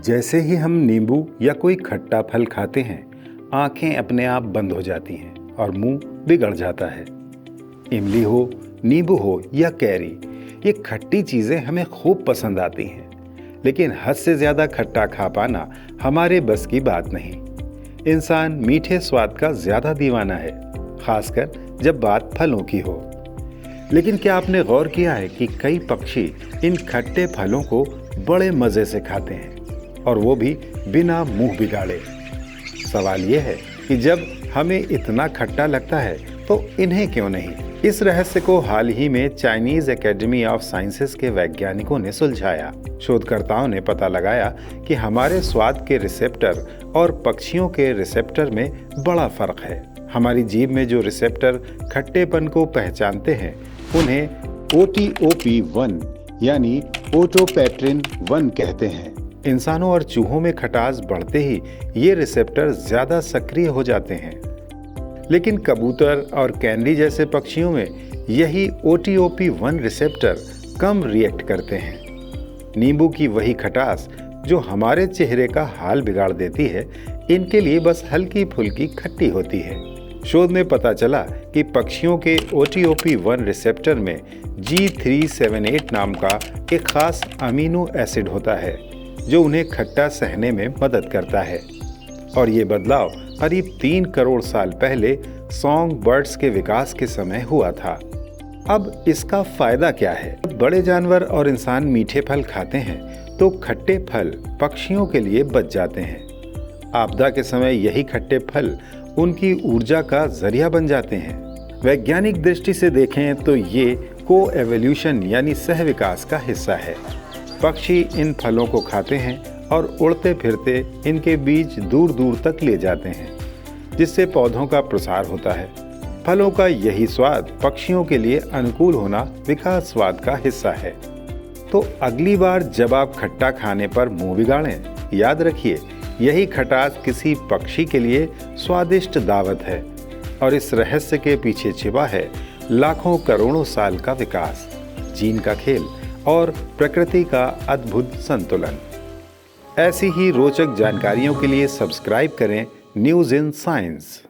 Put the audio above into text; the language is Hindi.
जैसे ही हम नींबू या कोई खट्टा फल खाते हैं, आंखें अपने आप बंद हो जाती हैं और मुंह बिगड़ जाता है। इमली हो, नींबू हो या कैरी, ये खट्टी चीजें हमें खूब पसंद आती हैं, लेकिन हद से ज्यादा खट्टा खा पाना हमारे बस की बात नहीं। इंसान मीठे स्वाद का ज्यादा दीवाना है, खासकर जब बात फलों की हो। लेकिन क्या आपने गौर किया है कि कई पक्षी इन खट्टे फलों को बड़े मजे से खाते हैं, और वो भी बिना मुंह बिगाड़े। सवाल ये है कि जब हमें इतना खट्टा लगता है तो इन्हें क्यों नहीं? इस रहस्य को हाल ही में चाइनीज एकेडमी ऑफ साइंसेस के वैज्ञानिकों ने सुलझाया। शोधकर्ताओं ने पता लगाया कि हमारे स्वाद के रिसेप्टर और पक्षियों के रिसेप्टर में बड़ा फर्क है। हमारी जीभ में जो रिसेप्टर खट्टेपन को पहचानते हैं, उन्हें OTOP1 यानी ओटोपेट्रिन 1 कहते हैं। इंसानों और चूहों में खटास बढ़ते ही ये रिसेप्टर ज्यादा सक्रिय हो जाते हैं, लेकिन कबूतर और कैनरी जैसे पक्षियों में यही OTOP1 रिसेप्टर कम रिएक्ट करते हैं। नींबू की वही खटास जो हमारे चेहरे का हाल बिगाड़ देती है, इनके लिए बस हल्की फुल्की खट्टी होती है। शोध में पता चला कि पक्षियों के OTOP1 रिसेप्टर में G378 नाम का एक खास अमीनो एसिड होता है, जो उन्हें खट्टा सहने में मदद करता है। और ये बदलाव करीब 3 करोड़ साल पहले सॉन्ग बर्ड्स के विकास के समय हुआ था। अब इसका फायदा क्या है? बड़े जानवर और इंसान मीठे फल खाते हैं तो खट्टे फल पक्षियों के लिए बच जाते हैं। आपदा के समय यही खट्टे फल उनकी ऊर्जा का जरिया बन जाते हैं। वैज्ञानिक दृष्टि से देखें तो ये को-एवोल्यूशन यानी सह विकास का हिस्सा है। पक्षी इन फलों को खाते हैं और उड़ते फिरते इनके बीज दूर दूर तक ले जाते हैं, जिससे पौधों का प्रसार होता है। फलों का यही स्वाद पक्षियों के लिए अनुकूल होना विकास स्वाद का हिस्सा है। तो अगली बार जब आप खट्टा खाने पर मुंह बिगाड़ें, याद रखिए यही खटास किसी पक्षी के लिए स्वादिष्ट दावत है, और इस रहस्य के पीछे छिपा है लाखों करोड़ों साल का विकास, जीन का खेल और प्रकृति का अद्भुत संतुलन। ऐसी ही रोचक जानकारियों के लिए सब्सक्राइब करें न्यूज़ इन साइंस।